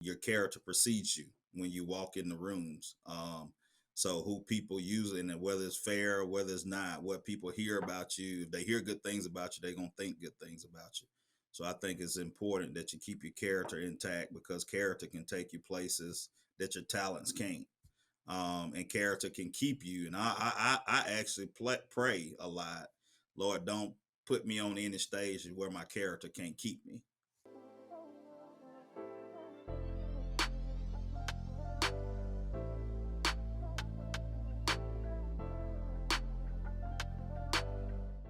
your character precedes you when you walk in the rooms. So who people usually, and whether it's fair or whether it's not, what people hear about you, if they hear good things about you, they're gonna think good things about you. So I think it's important that you keep your character intact because character can take you places that your talents can't. And character can keep you. And I actually pray a lot. Lord, don't put me on any stage where my character can't keep me.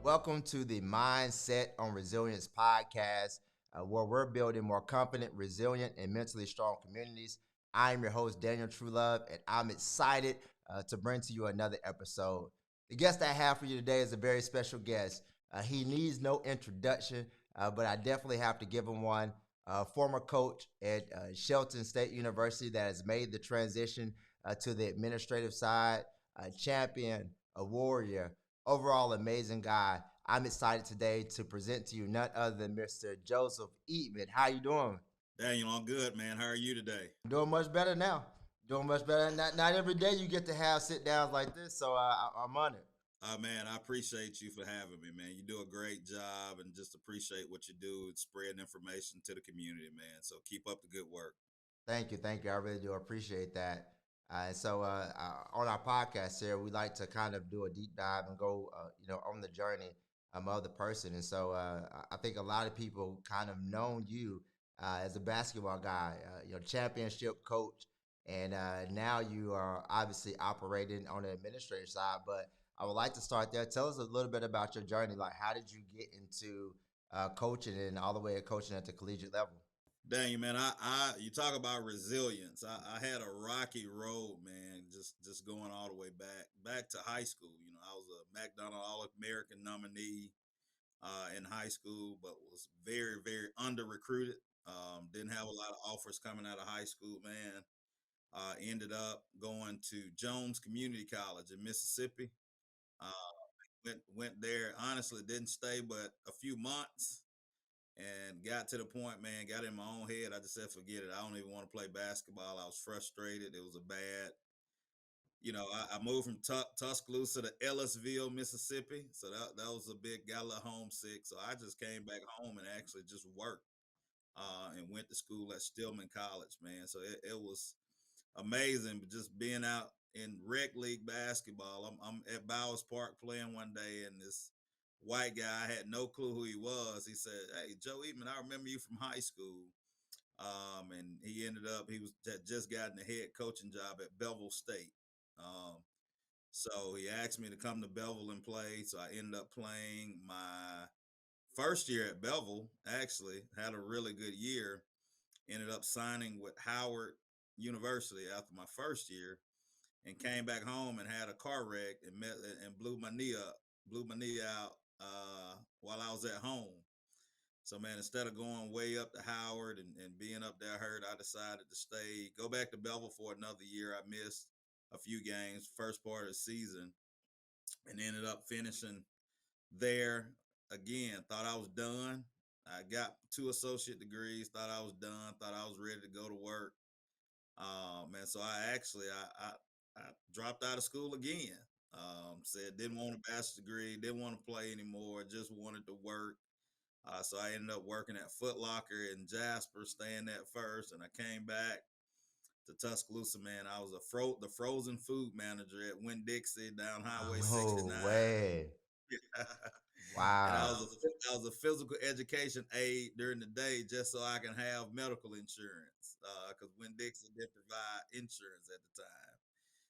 Welcome to the Mindset on Resilience podcast, where we're building more confident, resilient, and mentally strong communities. I'm your host, Daniel Truelove, and I'm excited to bring to you another episode. The guest I have for you today is a very special guest. He needs no introduction, but I definitely have to give him one. Former coach at Shelton State University that has made the transition to the administrative side, a champion, a warrior, overall amazing guy. I'm excited today to present to you none other than Mr. Joseph Eatmon. How you doing? Daniel, I'm good, man. How are you today? Doing much better now. Doing much better. Not every day you get to have sit downs like this, so I'm on it. Man, I appreciate you for having me, man. You do a great job and just appreciate what you do and spreading information to the community, man. So keep up the good work. Thank you. I really do appreciate that. On our podcast here, we like to kind of do a deep dive and go, on the journey of the person. I think a lot of people kind of known you as a basketball guy, championship coach, and now you are obviously operating on the administrative side. But I would like to start there. Tell us a little bit about your journey. Like, how did you get into coaching and all the way to coaching at the collegiate level? Daniel, man, you talk about resilience. I had a rocky road, man, just going all the way back to high school. You know, I was a McDonald All American nominee in high school, but was very under recruited. Didn't have a lot of offers coming out of high school, man. Ended up going to Jones Community College in Mississippi. Uh, went there. Honestly, didn't stay but a few months, and got to the point, man. Got in my own head. I just said, forget it. I don't even want to play basketball. I was frustrated. It was a bad. I moved from Tuscaloosa to Ellisville, Mississippi. So that was a big, got a little homesick. So I just came back home and actually just worked and went to school at Stillman College, man. So it was amazing, but just being out in rec league basketball. I'm at Bowers Park playing one day, and this white guy, I had no clue who he was. He said, "Hey, Joe Eatman, I remember you from high school." And he ended up he was had just gotten a head coaching job at Bevel State. Um, so he asked me to come to Bevel and play. So I ended up playing my first year at Bevel. Actually, had a really good year. Ended up signing with Howard University after my first year, and came back home and had a car wreck and blew my knee up, blew my knee out while I was at home. So man, instead of going way up to Howard and being up there hurt, I decided to stay, go back to Belleville for another year. I missed a few games, first part of the season, and ended up finishing there again. Thought I was done. I got 2 associate degrees. Thought I was done. Thought I was ready to go to work. Man, so I dropped out of school again. Said didn't want a bachelor's degree, didn't want to play anymore, just wanted to work. So I ended up working at Foot Locker in Jasper, staying at first, and I came back to Tuscaloosa. Man, I was the frozen food manager at Winn Dixie down Highway No 69. way. And Wow. I was a physical education aide during the day just so I can have medical insurance because Winn Dixie didn't provide insurance at the time.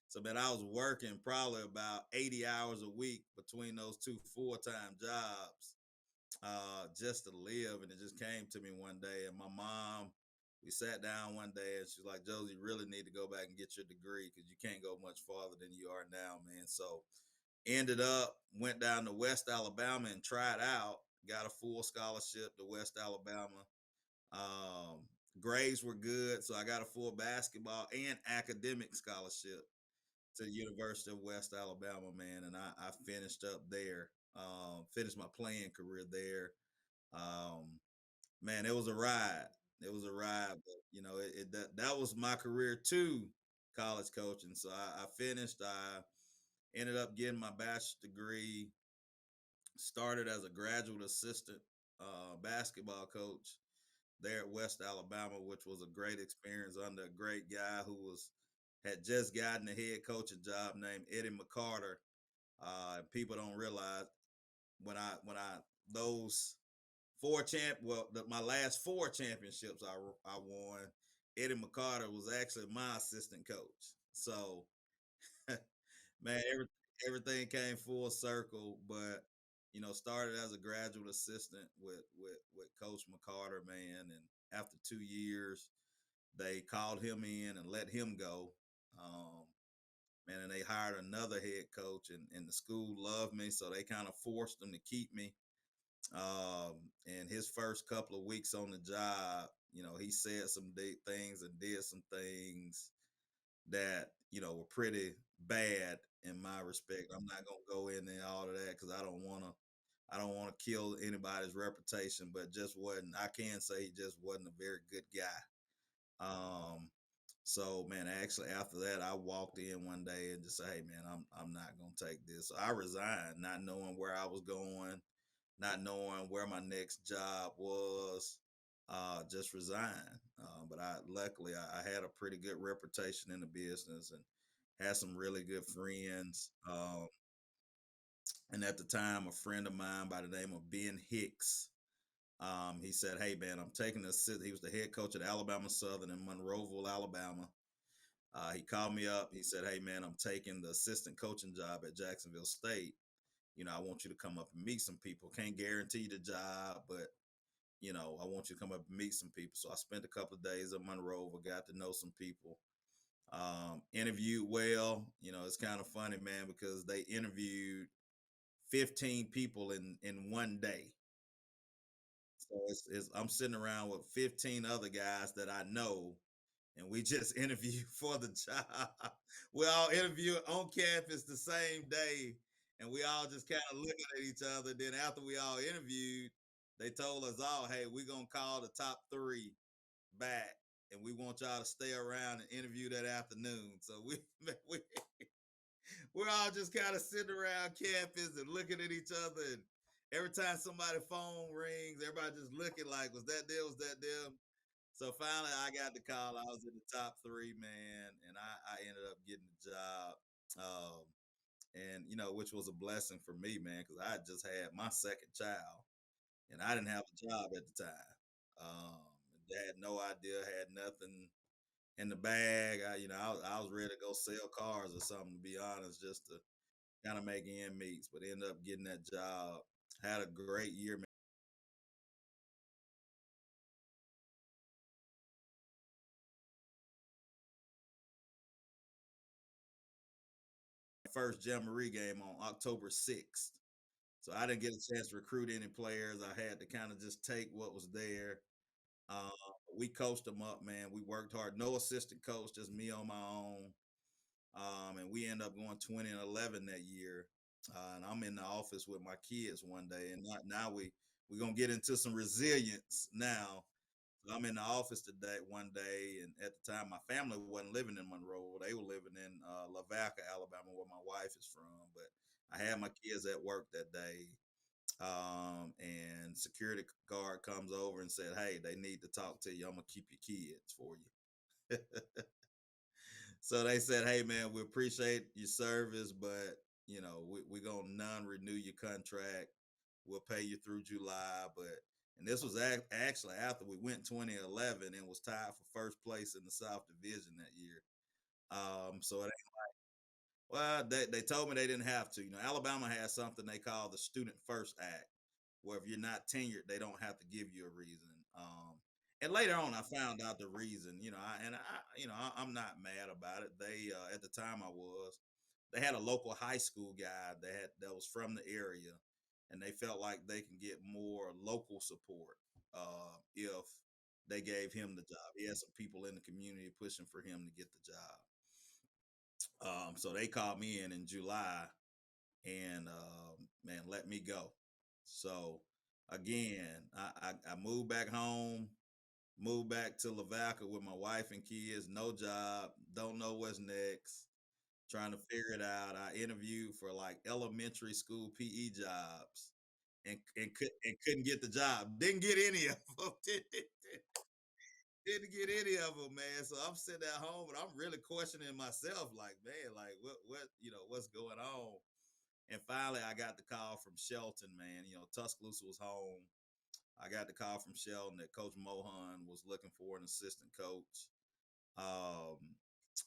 So man, I was working probably about 80 hours a week between those two full-time jobs just to live. And it just came to me one day, and my mom, we sat down one day, and she's like, "Josie, you really need to go back and get your degree because you can't go much farther than you are now, man." So ended up went down to West Alabama and tried out. Got a full scholarship to West Alabama. Um, Grades were good, so I got a full basketball and academic scholarship to the University of West Alabama, man. And I finished up there. Finished my playing career there. Um, Man, it was a ride. It was a ride, but that was my career too, college coaching. So I finished. I ended up getting my bachelor's degree. Started as a graduate assistant basketball coach there at West Alabama, which was a great experience under a great guy who was had just gotten a head coaching job named Eddie McCarter. People don't realize when I those my last four championships I won. Eddie McCarter was actually my assistant coach. So man, everything came full circle. But started as a graduate assistant with Coach McCarter, man, and after 2 years, they called him in and let him go. Um, Man, and they hired another head coach, and the school loved me, so they kind of forced him to keep me. And his first couple of weeks on the job, he said some things and did some things that were pretty bad in my respect. I'm not gonna go into all of that because I don't want to kill anybody's reputation, but just wasn't. I can say he just wasn't a very good guy. So man, actually after that, I walked in one day and just said, "Hey man, I'm not gonna take this." So I resigned, not knowing where I was going, not knowing where my next job was. Just resigned. But I luckily I had a pretty good reputation in the business and had some really good friends. And at the time, a friend of mine by the name of Ben Hicks, he said, "Hey man, I'm taking this." He was the head coach at Alabama Southern in Monroeville, Alabama. He called me up. He said, "Hey man, I'm taking the assistant coaching job at Jacksonville State. I want you to come up and meet some people. Can't guarantee the job, but I want you to come up and meet some people." So I spent a couple of days at Monroeville, got to know some people. Interviewed well. It's kind of funny, man, because they interviewed 15 people in one day. So I'm sitting around with 15 other guys that I know, and we just interviewed for the job. We all interviewed on campus the same day, and we all just kind of looking at each other. Then after we all interviewed, they told us all, "Hey, we're gonna call the top three back, and we want y'all to stay around and interview that afternoon." So we we're all just kind of sitting around campus and looking at each other, and every time somebody phone rings, everybody just looking like, "Was that them? Was that them?" So finally, I got the call. I was in the top three, man, and I ended up getting the job. Um, and which was a blessing for me, man, because I just had my second child, and I didn't have a job at the time. Um, had no idea, had nothing in the bag. I was ready to go sell cars or something, to be honest, just to kind of make end meets. But ended up getting that job. Had a great year, man. First Jamboree game on October 6th. So I didn't get a chance to recruit any players. I had to kind of just take what was there. Uh, we coached them up, man. We worked hard. No assistant coach, just me on my own. And we ended up going 20-11 that year. And I'm in the office with my kids one day, and now we're gonna get into some resilience now. So I'm in the office today one day, and at the time my family wasn't living in Monroe; they were living in Lavaca, Alabama, where my wife is from. But I had my kids at work that day, and security guard comes over and said, "Hey, they need to talk to you. I'm gonna keep your kids for you." So they said, "Hey, man, we appreciate your service, but we're gonna non-renew your contract. We'll pay you through July." But and this was actually after we went 2011 and was tied for first place in the South Division that year. So well, they told me they didn't have to. Alabama has something they call the Student First Act, where if you're not tenured, they don't have to give you a reason. And later on, I found out the reason. I'm not mad about it. They at the time they had a local high school guy that was from the area, and they felt like they can get more local support if they gave him the job. He had some people in the community pushing for him to get the job. So they called me in July and man, let me go. So again, I moved back home. moved back to Lavaca with my wife and kids, no job, don't know what's next, trying to figure it out. I interviewed for like elementary school PE jobs and couldn't get the job. Didn't get any of them. Didn't get any of them, man. So I'm sitting at home and I'm really questioning myself, like, man, like what's going on? And finally, I got the call from Shelton, man. Tuscaloosa was home. I got the call from Shelton that Coach Mohan was looking for an assistant coach. Um,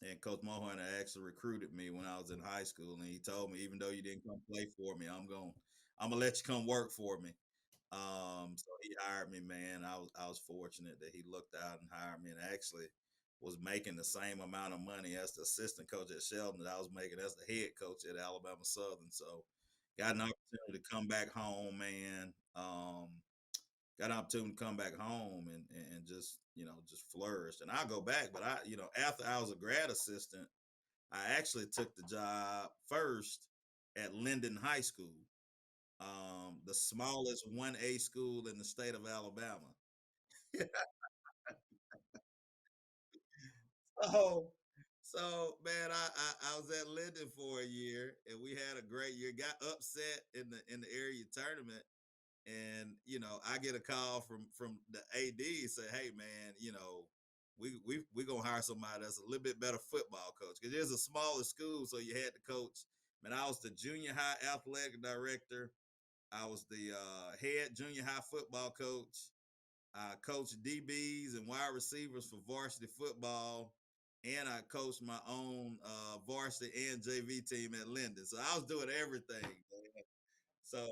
and Coach Mohan had actually recruited me when I was in high school, and he told me, even though you didn't come play for me, I'm gonna let you come work for me. So he hired me, man. I was fortunate that he looked out and hired me, and actually was making the same amount of money as the assistant coach at Shelton that I was making as the head coach at Alabama Southern. So got an opportunity to come back home, man. Got an opportunity to come back home and just just flourished. And I'll go back, but after I was a grad assistant, I actually took the job first at Linden High School, the smallest 1A school in the state of Alabama. so, so man, I was at Linden for a year, and we had a great year. Got upset in the area tournament, and I get a call from the AD say, "Hey, man, we gonna hire somebody that's a little bit better football coach because there's a smaller school, so you had to coach." Man, I was the junior high athletic director. I was the head junior high football coach. I coached DBs and wide receivers for varsity football, and I coached my own varsity and JV team at Linden. So I was doing everything, man. So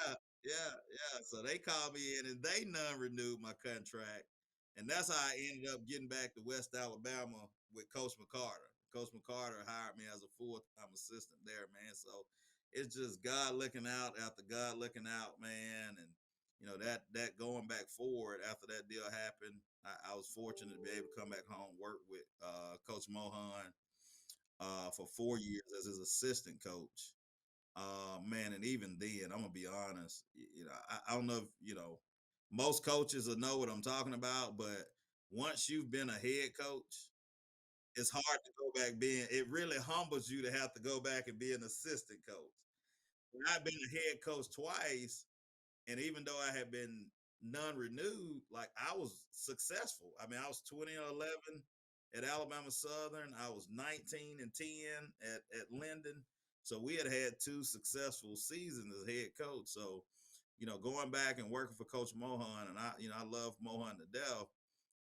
yeah, yeah. So they called me in and they non-renewed my contract. And that's how I ended up getting back to West Alabama with Coach McCarter. Coach McCarter hired me as a full-time assistant there, man. So it's just God looking out after God looking out, man. And that going back forward after that deal happened, I was fortunate to be able to come back home, work with Coach Mohan for 4 years as his assistant coach. Man, and even then, I'm gonna be honest. I don't know if most coaches will know what I'm talking about, but once you've been a head coach, it's hard to go back being. It really humbles you to have to go back and be an assistant coach. And I've been a head coach twice, and even though I had been non-renewed, like I was successful. I mean, I was 20-11 at Alabama Southern. I was 19-10 at Linden. So we had two successful seasons as head coach. So, going back and working for Coach Mohan, and I love Mohan to death,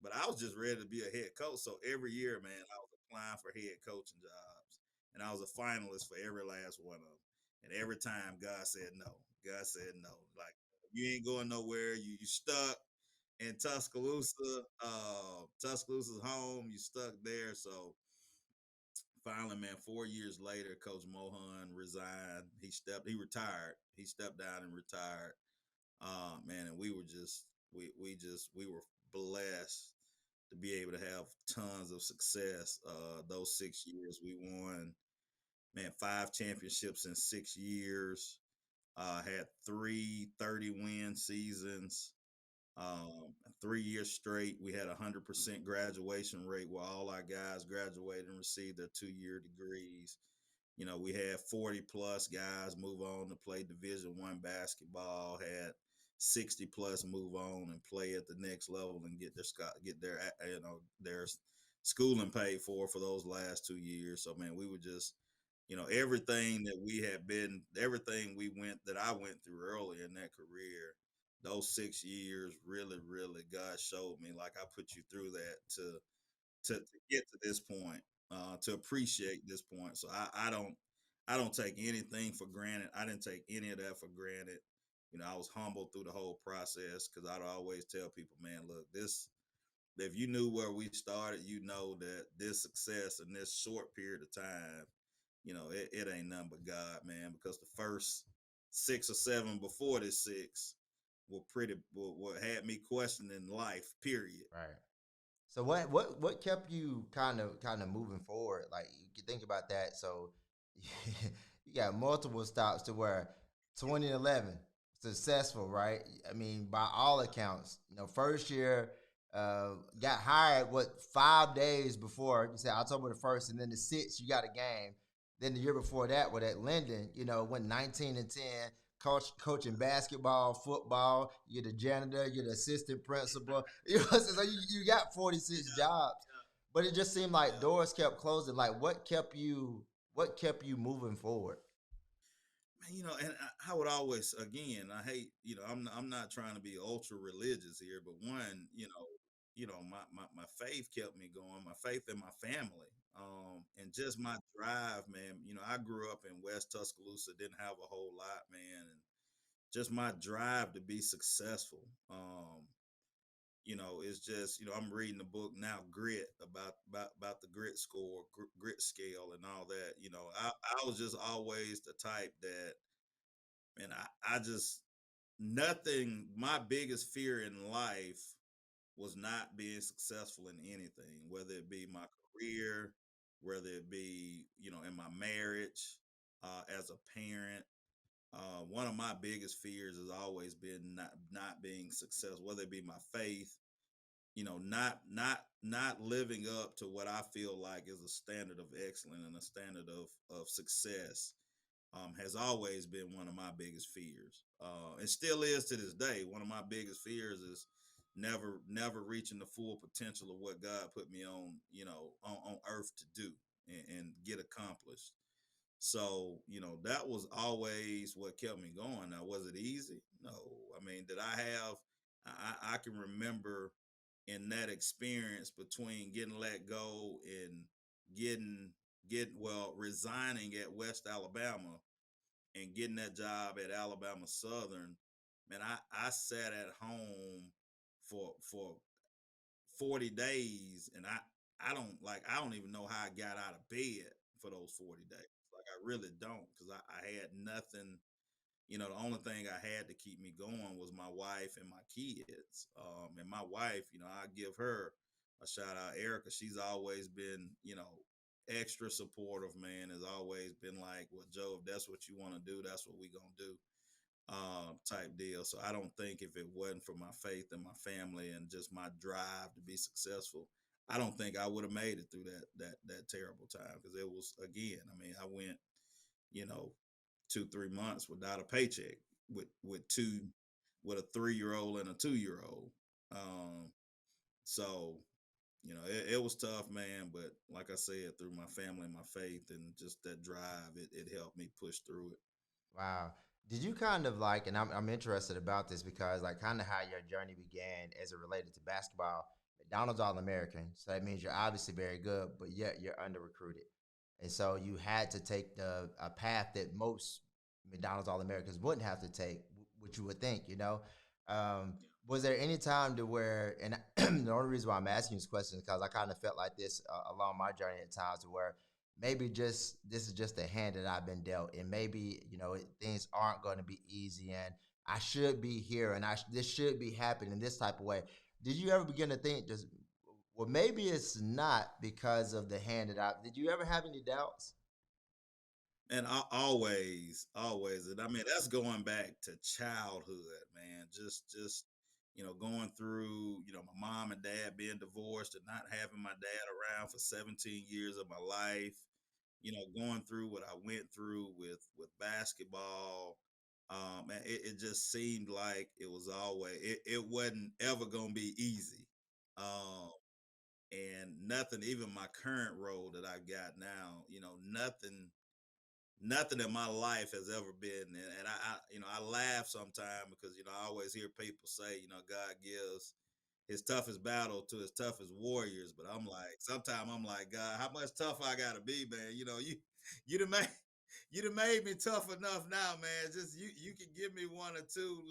but I was just ready to be a head coach. So every year, man, I was applying for head coaching jobs, and I was a finalist for every last one of them. And every time, God said no. God said no. Like, you ain't going nowhere. You stuck in Tuscaloosa. Tuscaloosa's home. You stuck there. So finally, man, 4 years later, Coach Mohan resigned. He retired. He stepped down and retired. Man, and we were just we were blessed to be able to have tons of success. Those 6 years we won, man, 5 championships in 6 years. Had three 30-win seasons. 3 years straight, we had 100% graduation rate where all our guys graduated and received their 2-year degrees. We had 40 plus guys move on to play Division I basketball. Had 60 plus move on and play at the next level and get their schooling paid for those last 2 years. So man, we were just everything that I went through early in that career, those 6 years really God showed me, like, I put you through that to get to this point, to appreciate this point. So I don't take anything for granted. I didn't take any of that for granted. I was humbled through the whole process because I'd always tell people, man, look, this if you knew where we started, you know that this success in this short period of time, it ain't nothing but God, man, because the first 6 or 7 before this six what had me questioning life, period. Right. So what kept you kind of moving forward? Like you can think about that. So you got multiple stops to where 2011. successful, right? I mean, by all accounts, first year, got hired 5 days before, you said October the 1st, and then the 6th you got a game. Then the year before that with at Linden, went 19-10, coaching basketball, football. You're the janitor, you're the assistant principal. So you got 46 Yeah, jobs, but it just seemed like yeah. doors kept closing. Like, what kept you moving forward? Man, and I would always, again, I hate, I'm not trying to be ultra religious here, but one, my faith kept me going, my faith in my family, and just my drive, man. I grew up in West Tuscaloosa, didn't have a whole lot, man, and just my drive to be successful. It's just, I'm reading the book now, Grit, about the grit score, grit scale, and all that. I was just always the type that, and I just nothing. My biggest fear in life was not being successful in anything, whether it be my career, whether it be in my marriage, as a parent. One of my biggest fears has always been not being successful, whether it be my faith, not living up to what I feel like is a standard of excellence and a standard of success. Has always been one of my biggest fears, and still is to this day. One of my biggest fears is never reaching the full potential of what God put me on, on earth to do and get accomplished. So, that was always what kept me going. Now, was it easy? No. I mean, did I have, I can remember in that experience between getting let go and getting, resigning at West Alabama and getting that job at Alabama Southern. Man, I sat at home for 40 days, and I don't even know how I got out of bed for those 40 days. Like, I really don't, because I had nothing. The only thing I had to keep me going was my wife and my kids. And my wife, I give her a shout out, Erica. She's always been, extra supportive, man. Has always been like, well, Joe, if that's what you want to do, that's what we gonna do, type deal. So I don't think if it wasn't for my faith and my family and just my drive to be successful, I don't think I would have made it through that terrible time, because it was, again. I mean, I went, you know 2-3 months without a paycheck, with a 3-year-old and a 2-year-old. So it was tough, man. But like I said, through my family and my faith and just that drive, it helped me push through it. Wow. Did you kind of like, and I'm interested about this because, like, kind of how your journey began as it related to basketball. McDonald's All American, so that means you're obviously very good, but yet you're under recruited, and so you had to take a path that most McDonald's All Americans wouldn't have to take, which you would think, was there any time to where, and the only reason why I'm asking this question is because I kind of felt like this along my journey at times, to where maybe just this is just the hand that I've been dealt, and maybe things aren't going to be easy, and I should be here, and this should be happening this type of way. Did you ever begin to think, just, well, maybe it's not because of the hand that I? Did you ever have any doubts? And always, and I mean, that's going back to childhood, man. Just going through, my mom and dad being divorced and not having my dad around for 17 years of my life. Going through what I went through with basketball. And it just seemed like it was always, it wasn't ever gonna be easy. Um, and nothing, even my current role that I got now, nothing in my life has ever been. And I laugh sometimes because I always hear people say, God gives his toughest battle to his toughest warriors. But I'm like, sometimes I'm like, God, how much tougher I gotta be, man? You done made you done made me tough enough now, man. Just you can give me one or two,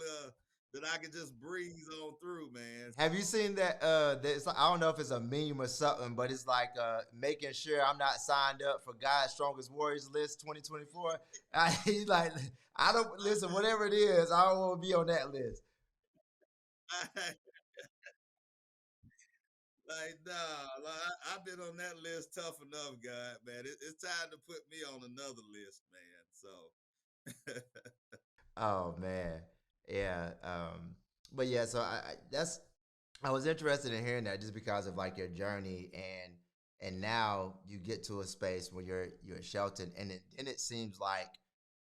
that I can just breeze on through, man. Have you So seen that? I don't know if it's a meme or something, but it's like making sure I'm not signed up for God's Strongest Warriors list 2024. He's like, I don't listen. Whatever it is, I don't want to be on that list. like, nah, like, I've been on that list tough enough, God, man. It's time to put me on another list, man. So Oh man. Yeah. But yeah, so I was interested in hearing that just because of like your journey and now you get to a space where you're sheltered and it seems like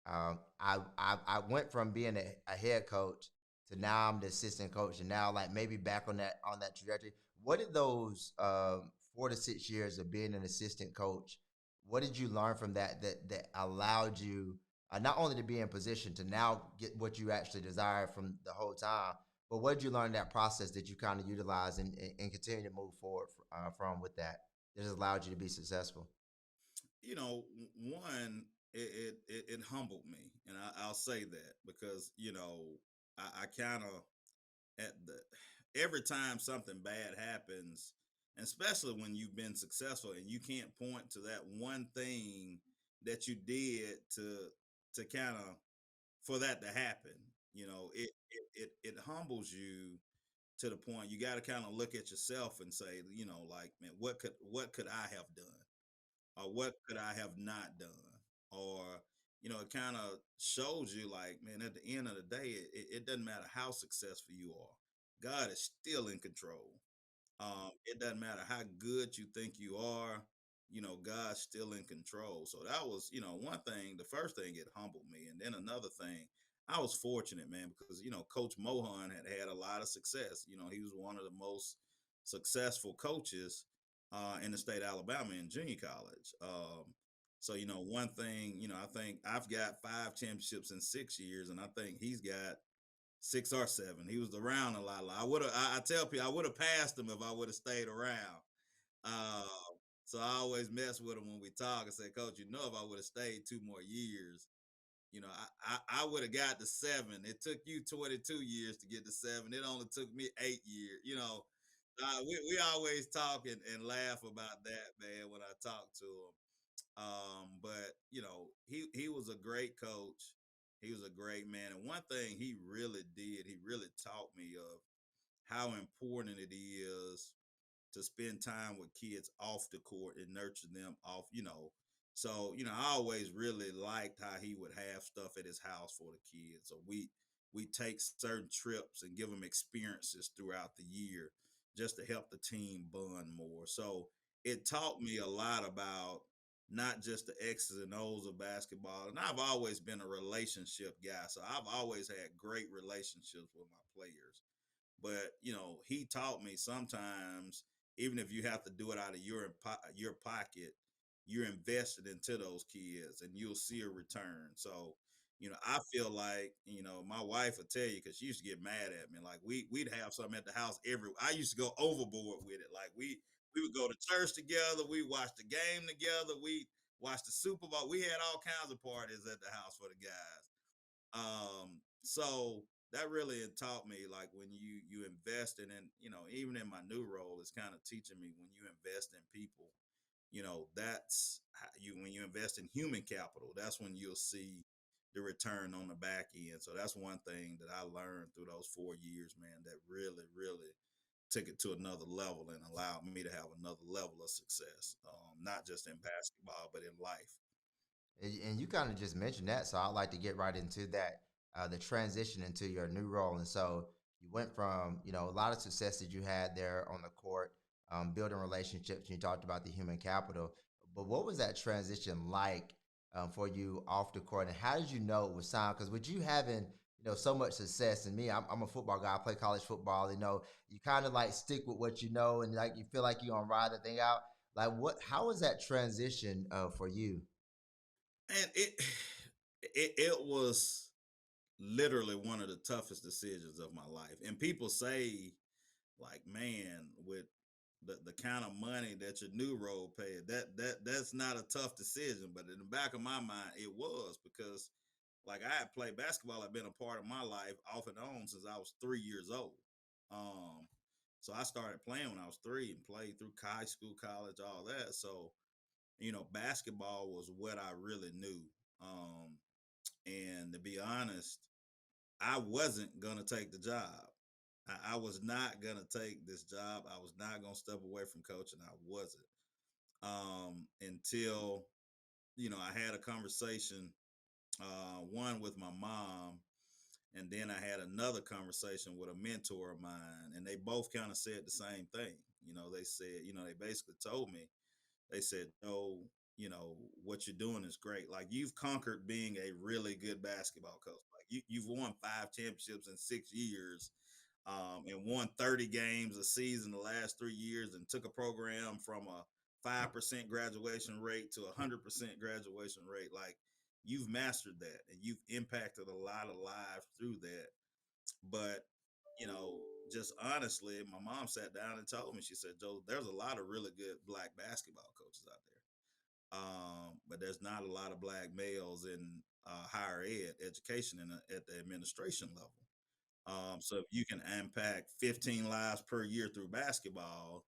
I went from being a head coach to now I'm the assistant coach and now like maybe back on that trajectory. What did those 4 to 6 years of being an assistant coach? What did you learn from that allowed you not only to be in position to now get what you actually desired from the whole time, but what did you learn in that process that you kind of utilize and continue to move forward from with that that has allowed you to be successful? One, it humbled me, and I'll say that because I kind of at the every time something bad happens, and especially when you've been successful and you can't point to that one thing that you did to kind of for that to happen. It humbles you to the point you got to kind of look at yourself and say, like, man, what could I have done, or what could I have not done, or it kind of shows you like, man, at the end of the day, it doesn't matter how successful you are, God is still in control. It doesn't matter how good you think you are, God's still in control. So that was, one thing. The first thing, it humbled me. And then another thing, I was fortunate, man, because, Coach Mohan had a lot of success. He was one of the most successful coaches in the state of Alabama in junior college. So, one thing, I think I've got 5 championships in 6 years, and I think he's got 6 or 7. He was around a lot. I would have. I tell people I would have passed him if I would have stayed around. Uh, so I always mess with him when we talk and say, Coach, if I would have stayed 2 more years, I would have got to 7. It took you 22 years to get to 7. It only took me 8 years. We always talk and laugh about that, man, when I talk to him. But he was a great coach. He was a great man. And one thing he really did, he really taught me of how important it is to spend time with kids off the court and nurture them off. So, I always really liked how he would have stuff at his house for the kids. So we take certain trips and give them experiences throughout the year just to help the team bond more. So it taught me a lot about not just the X's and O's of basketball. And I've always been a relationship guy. So I've always had great relationships with my players. But he taught me sometimes, even if you have to do it out of your pocket, you're invested into those kids, and you'll see a return. So, I feel like my wife would tell you because she used to get mad at me. Like we'd have something at the house every. I used to go overboard with it. Like we would go to church together. We watched the game together. We watched the Super Bowl. We had all kinds of parties at the house for the guys. So that really had taught me like when you invest in, and even in my new role, it's kind of teaching me when you invest in people, that's how when you invest in human capital, that's when you'll see the return on the back end. So that's one thing that I learned through those 4 years, man, that really, really took it to another level and allowed me to have another level of success, not just in basketball, but in life. And you kind of just mentioned that, so I'd like to get right into that, the transition into your new role. And so you went from a lot of success that you had there on the court, building relationships. And you talked about the human capital, but what was that transition like for you off the court, and how did you know it was time? Because with you having so much success, and me, I'm a football guy. I play college football. You kind of like stick with what you know, and like you feel like you're gonna ride the thing out. Like what? How was that transition for you? And it was literally one of the toughest decisions of my life. And people say, like, man, with the kind of money that your new role paid, that's not a tough decision. But in the back of my mind, it was because like I had played basketball, had been a part of my life off and on since I was 3 years old. Um, so I started playing when I was 3 and played through high school, college, all that. So, basketball was what I really knew. Um, and to be honest, I wasn't gonna take the job. I was not gonna take this job. I was not gonna step away from coaching. I wasn't. Until I had a conversation, one with my mom, And then I had another conversation with a mentor of mine, and they both kind of said the same thing. They said, they basically told me, they said, "Oh, what you're doing is great. Like you've conquered being a really good basketball coach. Like you've won 5 championships in 6 years, and won 30 games a season the last 3 years, and took a program from a 5% graduation rate to 100% graduation rate. Like you've mastered that, and you've impacted a lot of lives through that. But you know, just honestly, my mom sat down and told me, she said, Joe, there's a lot of really good black basketball coaches out there. But there's not a lot of black males in higher ed education at the administration level. So if you can impact 15 lives per year through basketball,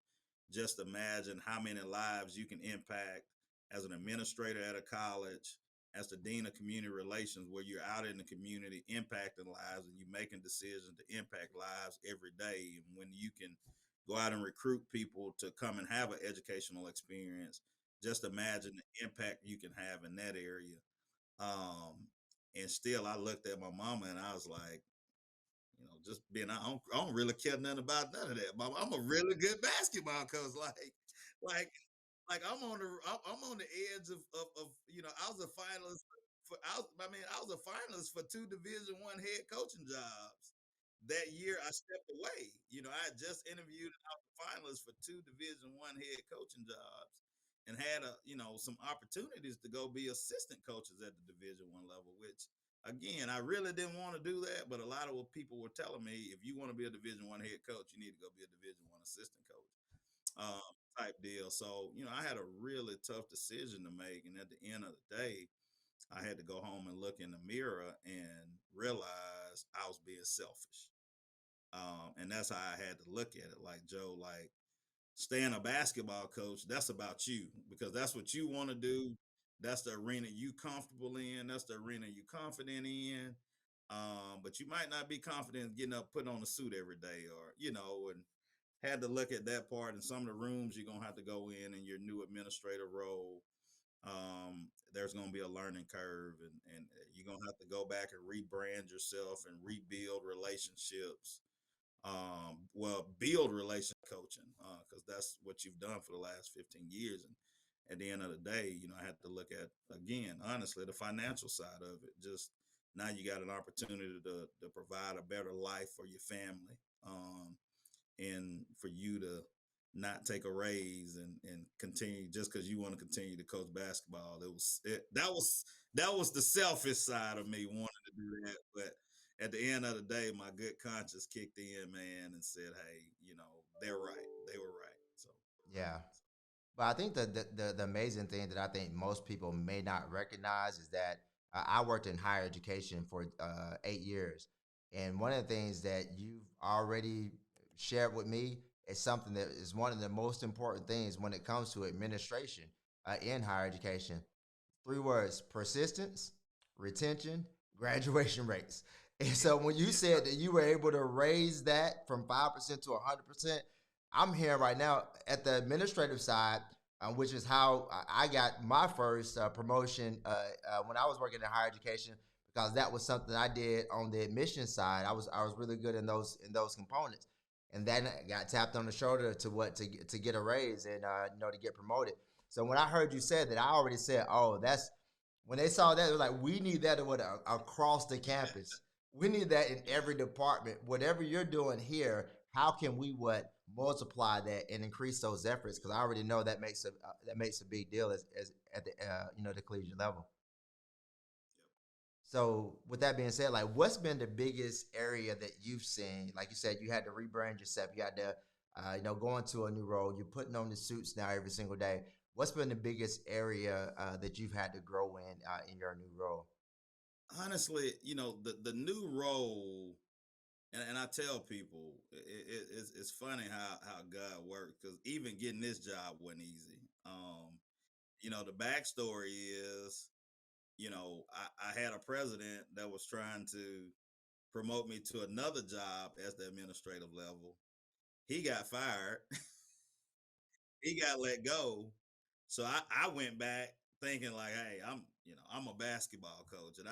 just imagine how many lives you can impact as an administrator at a college, as the dean of community relations, where you're out in the community impacting lives and you're making decisions to impact lives every day. And when you can go out and recruit people to come and have an educational experience, just imagine the impact you can have in that area. Um, and still, I looked at my mama and I was like, just being, I don't really care nothing about none of that. Mama, I'm a really good basketball coach. Like, like I'm on the edge of I was a finalist I was a finalist for 2 Division 1 head coaching jobs. That year I stepped away. I had just interviewed and I was a finalist for 2 Division 1 head coaching jobs, and had some opportunities to go be assistant coaches at the Division 1 level, which again, I really didn't want to do that, but a lot of what people were telling me, if you want to be a Division 1 head coach, you need to go be a Division 1 assistant coach, type deal. So, I had a really tough decision to make. And at the end of the day, I had to go home and look in the mirror and realize I was being selfish. And that's how I had to look at it. Like, Joe, like, staying a basketball coach, that's about you, because that's what you want to do. That's the arena you comfortable in. That's the arena you confident in. But you might not be confident getting up, putting on a suit every day, or and had to look at that part. In some of the rooms you're gonna have to go in your new administrative role. There's gonna be a learning curve, and you're gonna have to go back and rebrand yourself and rebuild relationships. Well, build relation coaching, because that's what you've done for the last 15 years. And at the end of the day, I had to look at, again, honestly, the financial side of it. Just now you got an opportunity to provide a better life for your family, and for you to not take a raise and continue just because you want to continue to coach basketball. That was the selfish side of me wanting to do that. But at the end of the day, my good conscience kicked in, man, and said, "Hey, they're right. They were right." So, Yeah. But I think the amazing thing that I think most people may not recognize is that I worked in higher education for 8 years. And one of the things that you've already shared with me is something that is one of the most important things when it comes to administration in higher education. 3 words: persistence, retention, graduation rates. And so when you said that you were able to raise that from 5% to 100%, I'm hearing right now at the administrative side, which is how I got my first promotion when I was working in higher education, because that was something I did on the admission side. I was really good in those components, and then I got tapped on the shoulder to get a raise and to get promoted. So when I heard you say that, I already said, "Oh, that's." When they saw that, it was like, "We need that across the campus. We need that in yeah, every department. Whatever you're doing here, how can we multiply that and increase those efforts?" Because I already know that makes a big deal as at the the collegiate level. So with that being said, like, what's been the biggest area that you've seen? Like you said, you had to rebrand yourself. You had to, go into a new role. You're putting on the suits now every single day. What's been the biggest area that you've had to grow in your new role? honestly, the new role, and I tell people, it's funny how God works, because even getting this job wasn't easy. The backstory is, I had a president that was trying to promote me to another job as the administrative level. He got fired. He got let go. So I went back thinking like, hey, I'm a basketball coach. And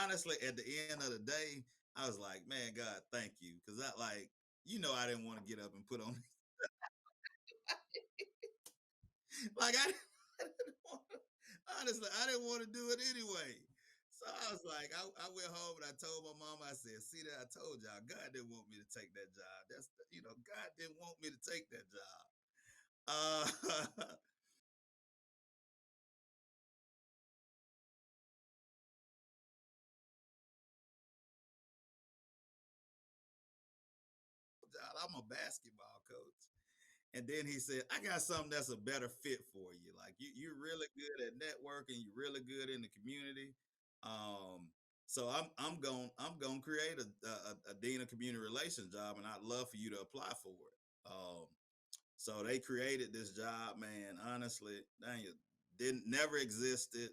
honestly, at the end of the day, I was like, man, God, thank you, because that like I didn't want to get up and put on like I didn't want, honestly I didn't want to do it anyway. So I was like, I went home and I told my mom, I said, see that I told y'all God didn't want me to take that job. God didn't want me to take that job. I'm a basketball coach. And then he said, I got something that's a better fit for you. Like you're really good at networking, you're really good in the community. Um, so I'm going to create a dean of community relations job, and I'd love for you to apply for it. So they created this job, man. Honestly, Daniel, didn't never existed,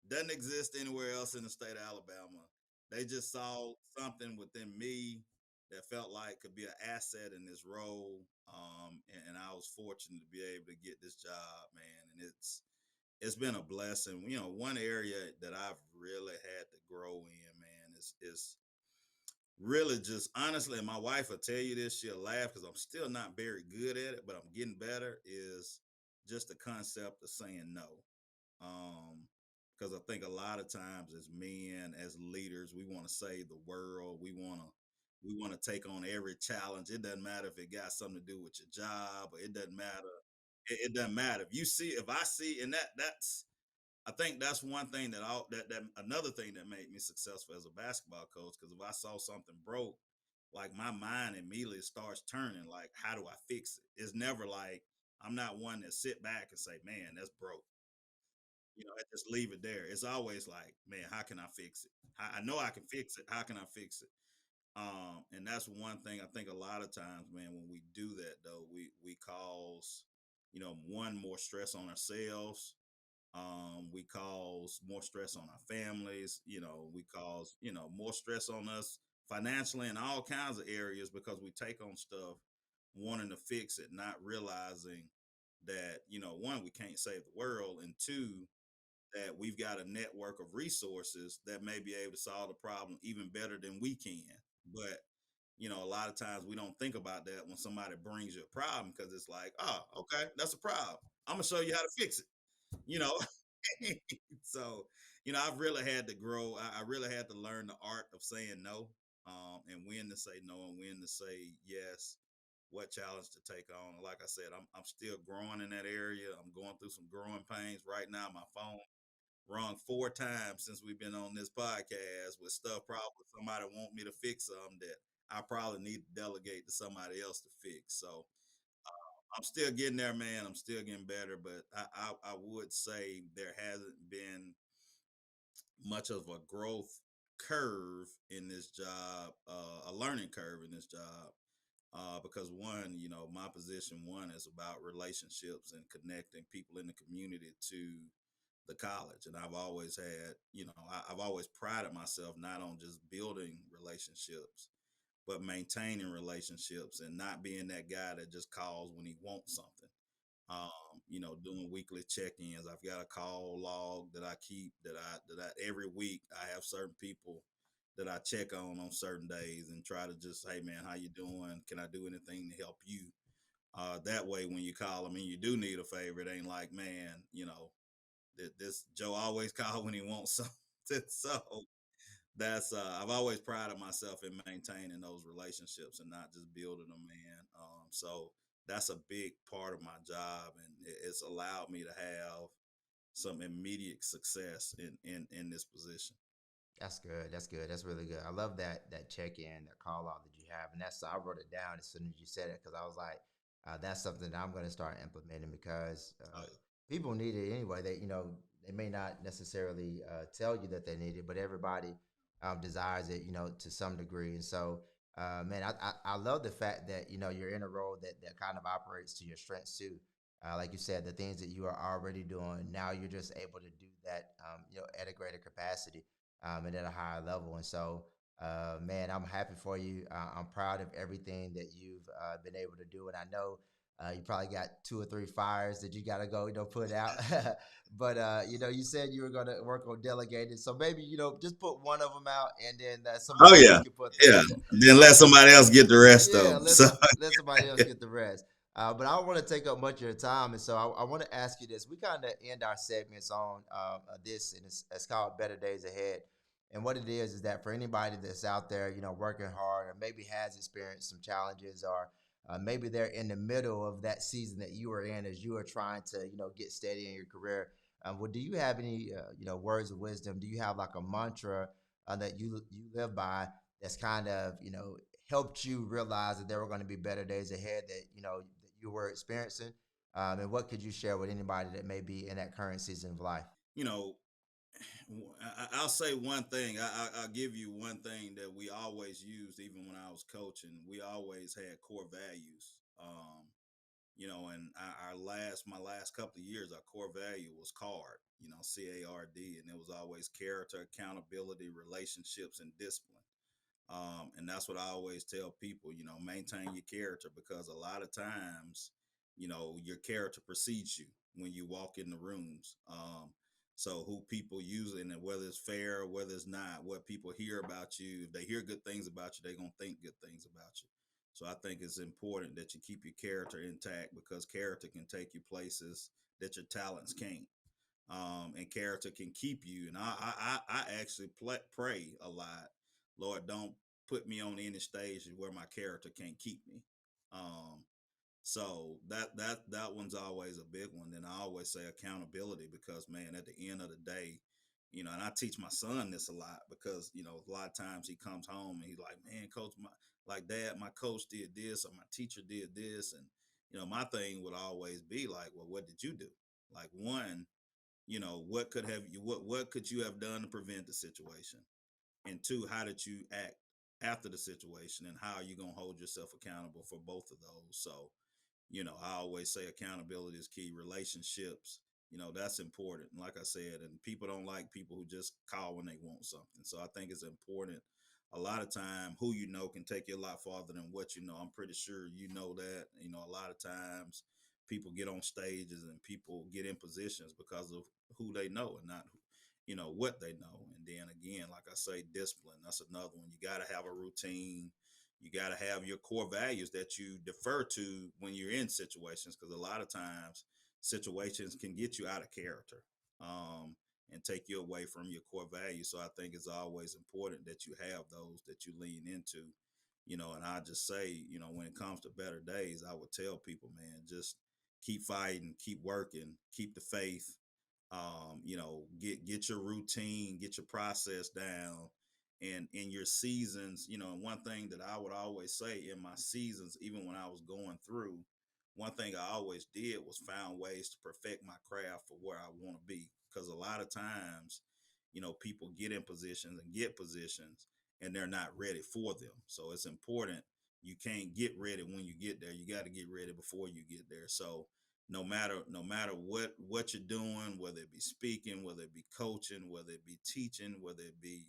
doesn't exist anywhere else in the state of Alabama. They just saw something within me that felt like could be an asset in this role. And I was fortunate to be able to get this job, man. And it's been a blessing. One area that I've really had to grow in, man, is really just honestly, and my wife will tell you this, she'll laugh because I'm still not very good at it, but I'm getting better, is just the concept of saying no. Um, because I think a lot of times as men, as leaders, we want to save the world. We want to take on every challenge. It doesn't matter if it got something to do with your job, or it doesn't matter. It doesn't matter if I see, and that's I think that's one thing that another thing that made me successful as a basketball coach. Because if I saw something broke, like my mind immediately starts turning. Like, how do I fix it? It's never like I'm not one that sit back and say, "Man, that's broke." I just leave it there. It's always like, man, how can I fix it? I know I can fix it. How can I fix it? And that's one thing I think a lot of times, man, when we do that though, we cause, one, more stress on ourselves. We cause more stress on our families. We cause, more stress on us financially in all kinds of areas because we take on stuff wanting to fix it, not realizing that, one, we can't save the world, and two, that we've got a network of resources that may be able to solve the problem even better than we can. But a lot of times we don't think about that when somebody brings you a problem, because it's like, oh, okay, that's a problem. I'm gonna show you how to fix it. You know, so I've really had to grow. I really had to learn the art of saying no, and when to say no and when to say yes. What challenge to take on? Like I said, I'm still growing in that area. I'm going through some growing pains right now. My phone rung 4 times since we've been on this podcast with stuff probably somebody want me to fix something that I probably need to delegate to somebody else to fix. So I'm still getting there, man. I'm still getting better, but I would say there hasn't been much of a growth curve in this job, a learning curve in this job. Because one, my position one is about relationships and connecting people in the community to the college. And I've always had, I've always prided myself not on just building relationships, but maintaining relationships and not being that guy that just calls when he wants something. Doing weekly check-ins. I've got a call log that I keep, that every week I have certain people that I check on certain days and try to just, hey man, how you doing? Can I do anything to help you? That way, when you call them and you do need a favor, it ain't like, man, this Joe always call when he wants something. So that's I've always prided myself in maintaining those relationships and not just building them, man. So that's a big part of my job, and it's allowed me to have some immediate success in this position. That's good. That's good. That's really good. I love that check in, that call out that you have, and that's I wrote it down as soon as you said it because I was like, that's something that I'm going to start implementing because Oh, people need it anyway. They may not necessarily tell you that they need it, but everybody desires it, to some degree. And so, man, I love the fact that you're in a role that kind of operates to your strengths too. Like you said, the things that you are already doing now, you're just able to do that, at a greater capacity and at a higher level. And so, man, I'm happy for you. I'm proud of everything that you've been able to do. And I know You probably got 2 or 3 fires that you got to go, put out. But you said you were going to work on delegating, so maybe just put one of them out, and then Oh somebody else yeah, can put yeah. the Then let somebody else get the rest of yeah, them. So let somebody else get the rest. But I don't want to take up much of your time, and so I want to ask you this. We kind of end our segments on this, and it's called "Better Days Ahead." And what it is that for anybody that's out there, working hard, or maybe has experienced some challenges, or maybe they're in the middle of that season that you were in as you are trying to, get steady in your career. Well, do you have any, words of wisdom? Do you have like a mantra that you live by that's kind of, helped you realize that there were going to be better days ahead that that you were experiencing? And what could you share with anybody that may be in that current season of life? you know, I'll say one thing. I'll give you one thing that we always used, even when I was coaching. We always had core values. And my last couple of years, our core value was CARD. CARD, and it was always character, accountability, relationships, and discipline. And that's what I always tell people, maintain your character, because a lot of times, your character precedes you when you walk in the rooms. So who people using, and whether it's fair or whether it's not, what people hear about you, if they hear good things about you, they're going to think good things about you. So I think it's important that you keep your character intact, because character can take you places that your talents can't. And character can keep you. And I actually pray a lot. Lord, don't put me on any stage where my character can't keep me. Um, so that one's always a big one. Then I always say accountability, because man, at the end of the day, and I teach my son this a lot, because a lot of times he comes home and he's like, man, coach, like dad, my coach did this or my teacher did this, and my thing would always be like, well, what did you do? Like, one, what could you have done to prevent the situation, and two, how did you act after the situation, and how are you going to hold yourself accountable for both of those? So I always say accountability is key. Relationships, that's important. Like I said, and people don't like people who just call when they want something. So I think it's important. A lot of time, who can take you a lot farther than what you know. I'm pretty sure you know that. A lot of times people get on stages and people get in positions because of who they know, and not what they know. And then again, like I say, discipline. That's another one. You got to have a routine. You got to have your core values that you defer to when you're in situations, because a lot of times situations can get you out of character, um, and take you away from your core values. So I think it's always important that you have those that you lean into. And I just say, when it comes to better days, I would tell people, man, just keep fighting, keep working, keep the faith. Get your routine, get your process down, and in your seasons, and one thing that I would always say in my seasons, even when I was going through, one thing I always did was found ways to perfect my craft for where I want to be. Because a lot of times, people get in positions and get positions, and they're not ready for them. So it's important. You can't get ready when you get there. You got to get ready before you get there. So no matter what you're doing, whether it be speaking, whether it be coaching, whether it be teaching, whether it be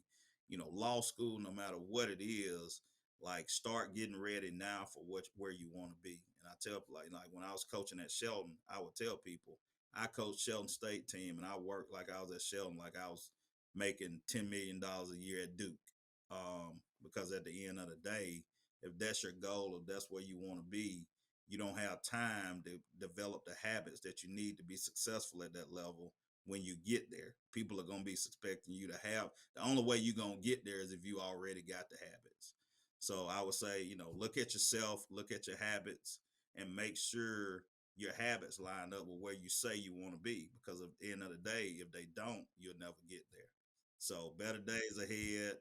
law school, no matter what it is, like, start getting ready now for where you want to be. And I tell, like when I was coaching at Shelton, I would tell people I coached Shelton State team, and I worked like I was at Shelton, like I was making $10 million a year at Duke. Because at the end of the day, if that's your goal, if that's where you want to be, you don't have time to develop the habits that you need to be successful at that level. When you get there, people are going to be expecting you to have. The only way you're going to get there is if you already got the habits. So I would say, look at yourself, look at your habits, and make sure your habits line up with where you say you want to be, because at the end of the day, if they don't, you'll never get there. So better days ahead.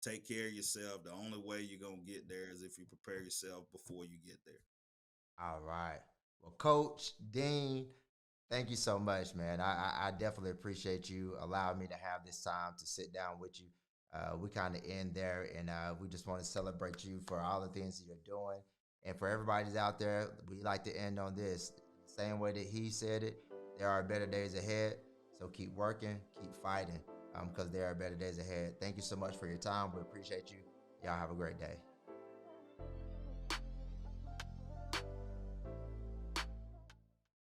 Take care of yourself. The only way you're going to get there is if you prepare yourself before you get there. All right. Well, Coach Dean, thank you so much, man. I definitely appreciate you allowing me to have this time to sit down with you. We kind of end there, and we just want to celebrate you for all the things that you're doing. And for everybody that's out there, we like to end on this same way that he said it. There are better days ahead, so keep working, keep fighting, because there are better days ahead. Thank you so much for your time. We appreciate you. Y'all have a great day.